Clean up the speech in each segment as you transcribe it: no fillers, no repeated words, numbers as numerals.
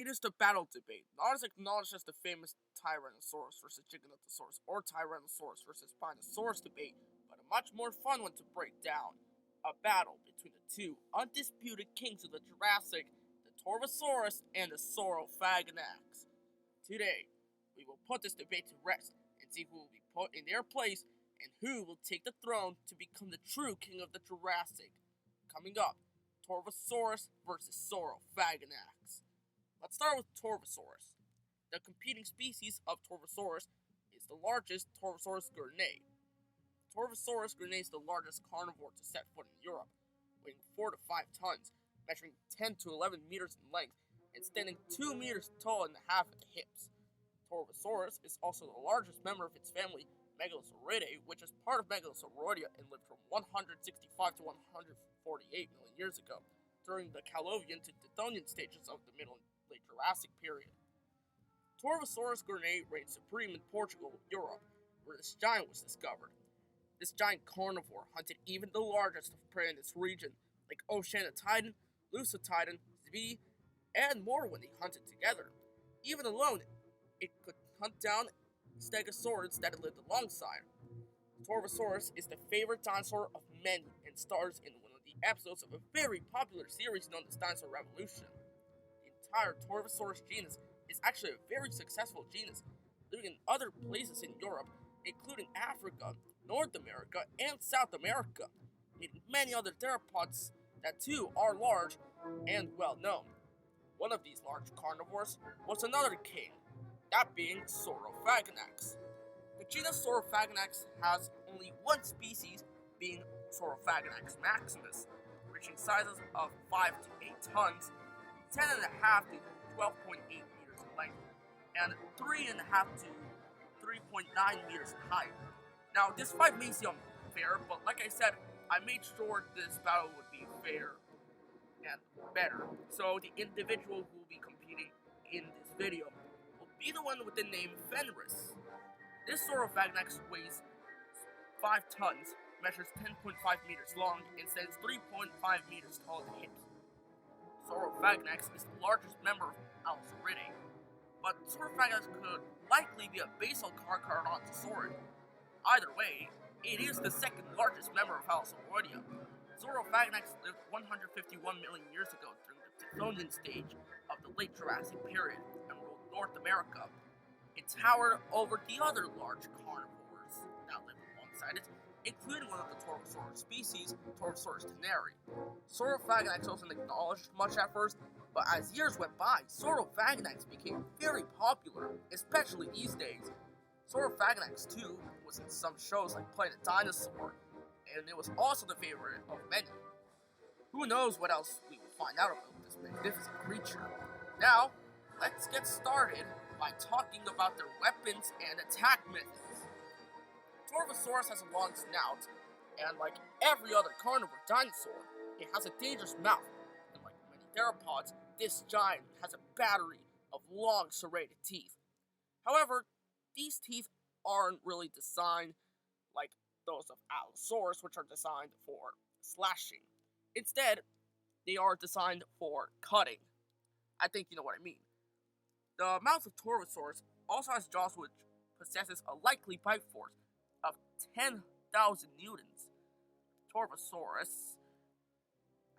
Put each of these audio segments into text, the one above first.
is the battle debate, not as acknowledged as the famous Tyrannosaurus versus Giganotosaurus or Tyrannosaurus versus Spinosaurus debate, but a much more fun one to break down. A battle between the two undisputed kings of the Jurassic, the Torvosaurus and the Saurophaganax. Today, we will put this debate to rest and see who will be put in their place and who will take the throne to become the true king of the Jurassic. Coming up, Torvosaurus versus Saurophaganax. Let's start with Torvosaurus. The competing species of Torvosaurus is the largest Torvosaurus gournay. Torvosaurus gournay is the largest carnivore to set foot in Europe, weighing 4 to 5 tons, measuring 10 to 11 meters in length, and standing 2 meters tall and a half at the hips. Torvosaurus is also the largest member of its family, Megalosauridae, which is part of Megalosauroidea and lived from 165 to 148 million years ago, during the Calovian to Devonian stages of the Middle and Late Jurassic period. Torvosaurus gournay reigned supreme in Portugal, Europe, where this giant was discovered. This giant carnivore hunted even the largest of prey in this region, like Oceanotidon, Lusotidon, Zebedee, and more when they hunted together. Even alone, it could hunt down stegosaurids that it lived alongside. Torvosaurus is the favorite dinosaur of many and stars in one of the episodes of a very popular series known as Dinosaur Revolution. The entire Torvosaurus genus is actually a very successful genus, living in other places in Europe, including Africa, North America, and South America, meeting many other theropods that too are large and well known. One of these large carnivores was another king, that being Saurophaganax. The genus Saurophaganax has only one species, being Saurophaganax maximus, reaching sizes of 5 to 8 tons, 10.5 to 12.8 meters in length, and 3.5 to 3.9 meters in height. Now, this fight may seem unfair, but like I said, I made sure this battle would be fair and better. So the individual who will be competing in this video will be the one with the name Fenris. This Saurophaganax weighs 5 tons, measures 10.5 meters long, and stands 3.5 meters tall at the hips. Saurophaganax is the largest member of Allosauridae, but Saurophaganax could likely be a basal carcharodontosaurid. Either way, it is the second largest member of Allosauridae. Saurophaganax lived 151 million years ago during the Devonian stage of the late Jurassic period and ruled North America. It towered over the other large carnivores that lived alongside it, including one of the Torvosaurus species, Torvosaurus teneri. Saurophaganax wasn't acknowledged much at first, but as years went by, Saurophaganax became very popular, especially these days. Saurophaganax, too, was in some shows like playing a dinosaur, and it was also the favorite of many. Who knows what else we will find out about this magnificent creature. Now, let's get started by talking about their weapons and attack methods. Torvosaurus has a long snout, and like every other carnivore dinosaur, it has a dangerous mouth, and like many theropods, this giant has a battery of long serrated teeth. However, these teeth aren't really designed like those of Allosaurus, which are designed for slashing. Instead, they are designed for cutting. I think you know what I mean. The mouth of Torvosaurus also has jaws which possesses a likely bite force of 10,000 newtons. Torvosaurus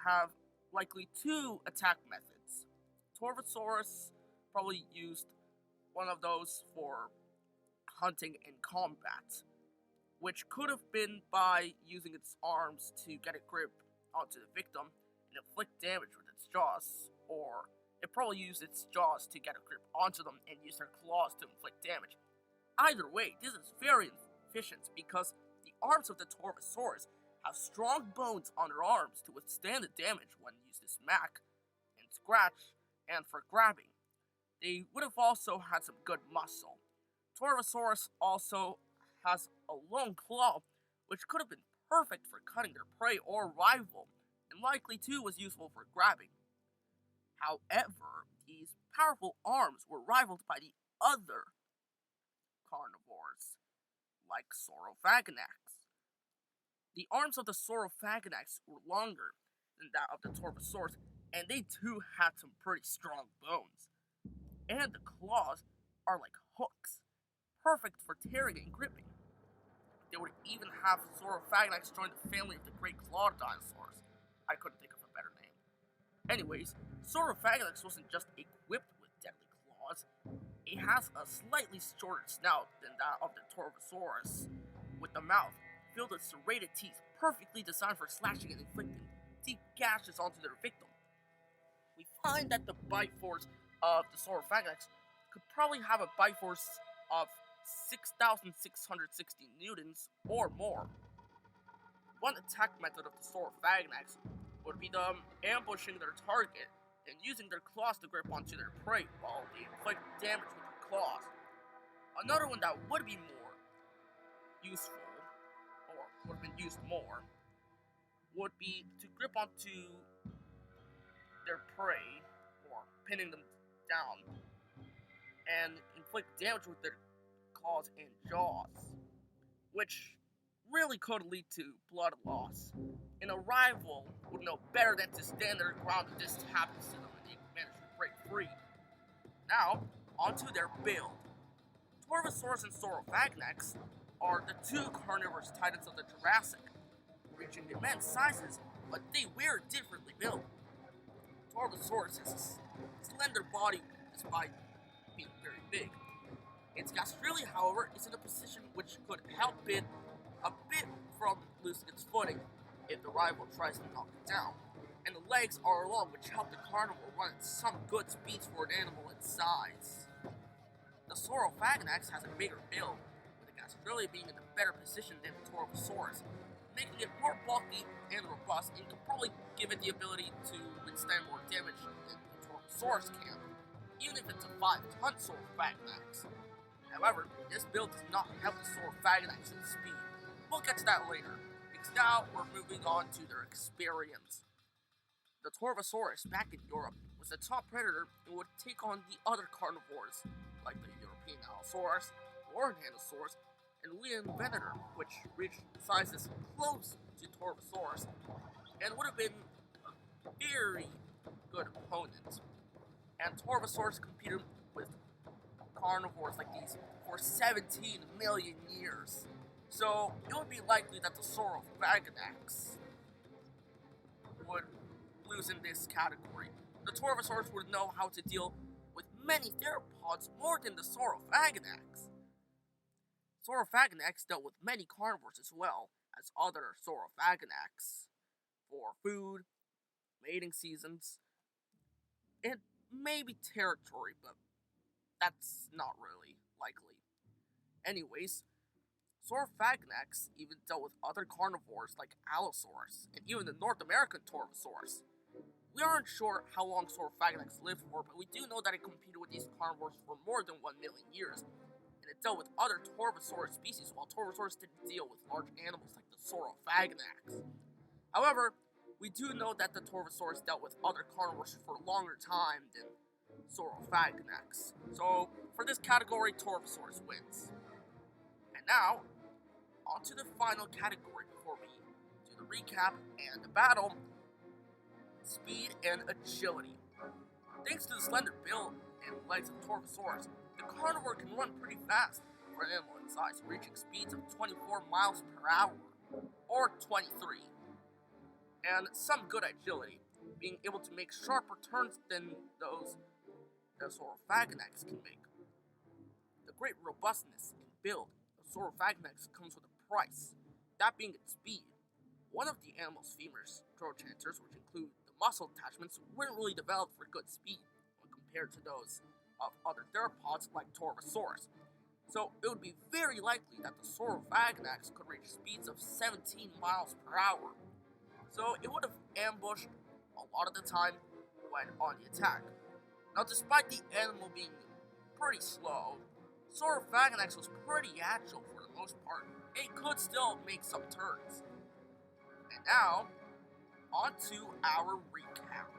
have likely 2 attack methods. Torvosaurus probably used one of those for hunting in combat, which could have been by using its arms to get a grip onto the victim and inflict damage with its jaws, or it probably used its jaws to get a grip onto them and use their claws to inflict damage. Either way, this is very efficient because the arms of the Torvosaurus have strong bones on their arms to withstand the damage when used to smack and scratch and for grabbing. They would have also had some good muscle. Torvosaurus also has a long claw, which could have been perfect for cutting their prey or rival, and likely too was useful for grabbing. However, these powerful arms were rivaled by the other carnivores, like Saurophaganax. The arms of the Saurophaganax were longer than that of the Torvosaurus, and they too had some pretty strong bones. and the claws are like hooks, perfect for tearing and gripping. They would even have Saurophaganax join the family of the great clawed dinosaurs. I couldn't think of a better name. Anyways, Saurophaganax wasn't just equipped with deadly claws. It has a slightly shorter snout than that of the Torvosaurus, with the mouth filled with serrated teeth perfectly designed for slashing and inflicting deep gashes onto their victim. We find that the bite force of the Saurophaganax could probably have a bite force of 6,660 newtons or more. One attack method of the Saurophaganax would be them ambushing their target and using their claws to grip onto their prey while they inflict damage with their claws. Another one that would be more useful, or would have been used more, would be to grip onto their prey, or pinning them down, and inflict damage with their claws and jaws, which really could lead to blood loss. And a rival would know better than to stand their ground if this happens to them and they manage to break free. Now, onto their build. Torvosaurus and Saurophaganax are the two carnivorous titans of the Jurassic, reaching immense sizes, but they were differently built. Torvosaurus has a slender body despite being very big. Its gastrally, however, is in a position which could help it a bit from losing its footing if the rival tries to knock it down, and the legs are long, which help the carnivore run at some good speeds for an animal its size. The Saurophaganax has a bigger build, with the gastrally being in a better position than the Torvosaurus, making it more bulky and robust, and can probably give it the ability to withstand more damage than the Torvosaurus can, even if it's a 5-ton Saurophaganax. However, this build does not help the Saurophaganax's speed. We'll get to that later, because now we're moving on to their experience. The Torvosaurus back in Europe was the top predator and would take on the other carnivores, like the European Allosaurus, Organosaurus, and Venator, which reached sizes close to Torvosaurus, and would have been a very good opponent. And Torvosaurus competed with carnivores like these for 17 million years. So it would be likely that the Saurophaganax would lose in this category. The Torvosaurus would know how to deal with many theropods more than the Saurophaganax. Saurophaganax dealt with many carnivores as well as other Saurophaganax for food, mating seasons, and maybe territory, but that's not really likely. Anyways, Saurophaganax even dealt with other carnivores like Allosaurus and even the North American Torvosaurus. We aren't sure how long Saurophaganax lived for, but we do know that it competed with these carnivores for more than 1 million years, and it dealt with other Torvosaurus species, while Torvosaurus didn't deal with large animals like the Saurophaganax. However, we do know that the Torvosaurus dealt with other carnivores for a longer time than Saurophaganax. So, for this category, Torvosaurus wins. And now, on to the final category before we do the recap and the battle: speed and agility. Thanks to the slender build and legs of Torvosaurus, the carnivore can run pretty fast for an animal its size, reaching speeds of 24 miles per hour, or 23. And some good agility, being able to make sharper turns than those the Saurophaganax can make. The great robustness and build of Saurophaganax comes with a price, that being its speed. One of the animal's femurs, trochanters, which include the muscle attachments, weren't really developed for good speed when compared to those of other theropods like Torvosaurus. So it would be very likely that the Saurophaganax could reach speeds of 17 miles per hour. So it would have ambushed a lot of the time when on the attack. Now, despite the animal being pretty slow, Saurophaganax was pretty agile for the most part. It could still make some turns. And now, on to our recap.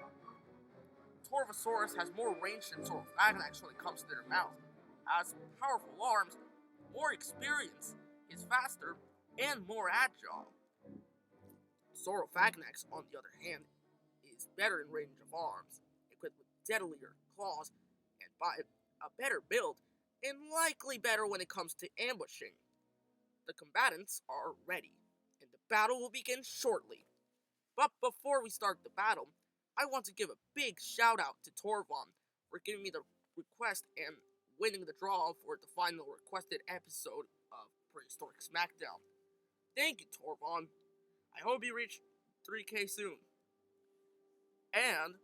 Torvosaurus has more range than Saurophaganax when it comes to their mouth, has powerful arms, more experience, is faster, and more agile. Saurophaganax, on the other hand, is better in range of arms, equipped with deadlier claws and bite, a better build, and likely better when it comes to ambushing. The combatants are ready, and the battle will begin shortly. But before we start the battle, I want to give a big shout out to Torvon for giving me the request and winning the draw for the final requested episode of Prehistoric Smackdown. Thank you, Torvon. I hope you reach 3K soon. And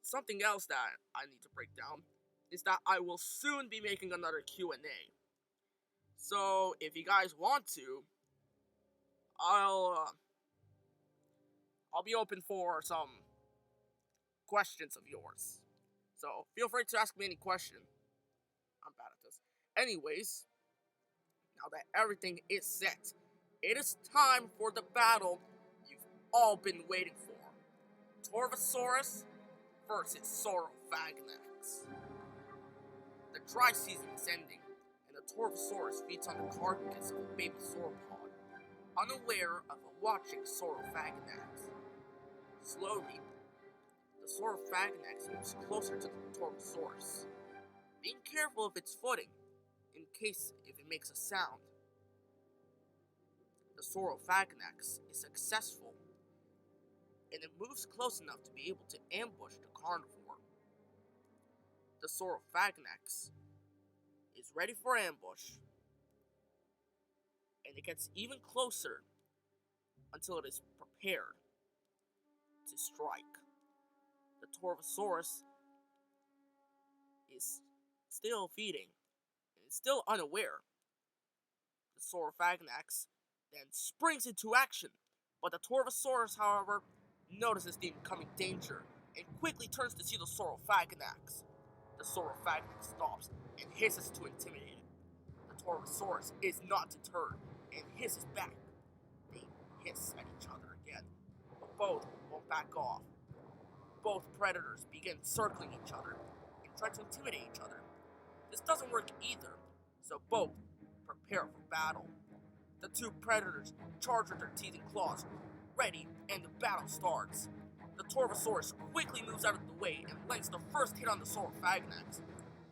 something else that I need to break down is that I will soon be making another Q&A. So if you guys want to, I'll be open for some questions of yours. So feel free to ask me any question. I'm bad at this. Anyways, now that everything is set, it is time for the battle you've all been waiting for. Torvosaurus versus Saurophaganax. The dry season is ending, and the Torvosaurus feeds on the carcass of a baby sauropod, unaware of a watching Saurophaganax. Slowly, the Saurophaganax moves closer to the Torvosaurus, being careful of its footing in case if it makes a sound. The Saurophaganax is successful, and it moves close enough to be able to ambush the carnivore. The Saurophaganax is ready for ambush, and it gets even closer until it is prepared to strike. The Torvosaurus is still feeding and is still unaware. The Saurophaganax then springs into action, but the Torvosaurus, however, notices the incoming danger and quickly turns to see the Saurophaganax. The Saurophaganax stops and hisses to intimidate it. The Torvosaurus is not deterred and hisses back. They hiss at each other again, but both won't back off. Both predators begin circling each other and try to intimidate each other. This doesn't work either, so both prepare for battle. The two predators charge with their teeth and claws, ready, and the battle starts. The Torvosaurus quickly moves out of the way and lands the first hit on the Saurophaganax.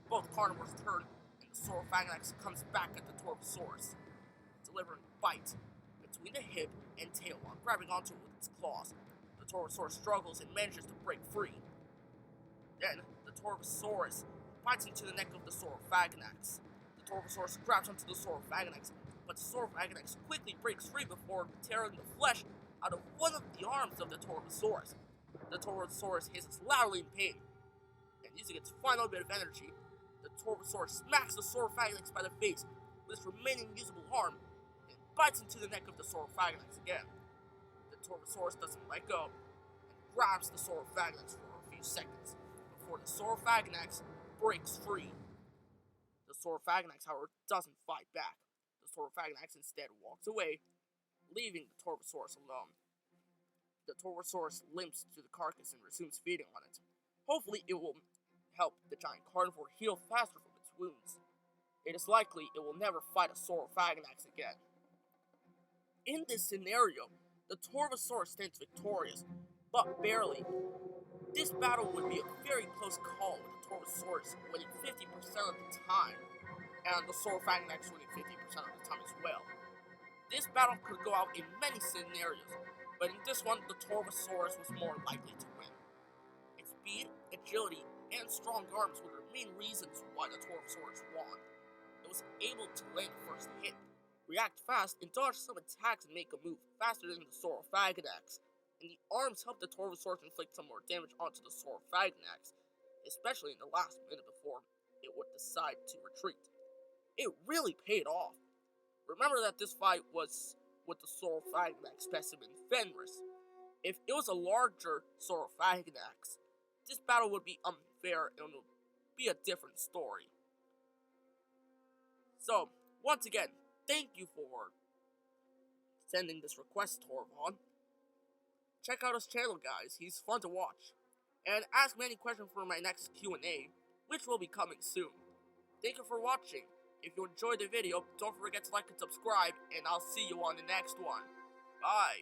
Both carnivores turn, and the Saurophaganax comes back at the Torvosaurus, delivering a bite between the hip and tail while grabbing onto it with its claws. The Torvosaurus struggles and manages to break free. Then, the Torvosaurus bites into the neck of the Saurophaganax. The Torvosaurus grabs onto the Saurophaganax, but the Saurophaganax quickly breaks free before tearing the flesh out of one of the arms of the Torvosaurus. The Torvosaurus hisses loudly in pain, and using its final bit of energy, the Torvosaurus smacks the Saurophaganax by the face with its remaining usable arm and bites into the neck of the Saurophaganax again. The Torvosaurus doesn't let go and grabs the Saurophaganax for a few seconds before the Saurophaganax breaks free. The Saurophaganax, however, doesn't fight back. The Saurophaganax instead walks away, leaving the Torvosaurus alone. The Torvosaurus limps to the carcass and resumes feeding on it. Hopefully it will help the giant carnivore heal faster from its wounds. It is likely it will never fight a Saurophaganax again. In this scenario, the Torvosaurus stands victorious, but barely. This battle would be a very close call with the Torvosaurus winning 50% of the time, and the Saurophaganax winning 50% of the time as well. This battle could go out in many scenarios, but in this one, the Torvosaurus was more likely to win. Its speed, agility, and strong arms were the main reasons why the Torvosaurus won. It was able to land the first hit, react fast, and dodge some attacks and make a move faster than the Saurophaganax. And the arms helped the Torvosaurus inflict some more damage onto the Saurophaganax, especially in the last minute before it would decide to retreat. It really paid off. Remember that this fight was with the Saurophaganax specimen Fenris. If it was a larger Saurophaganax, this battle would be unfair and would be a different story. So, once again, thank you for sending this request, Torvon. Check out his channel, guys. He's fun to watch. And ask me any questions for my next Q&A, which will be coming soon. Thank you for watching. If you enjoyed the video, don't forget to like and subscribe, and I'll see you on the next one. Bye.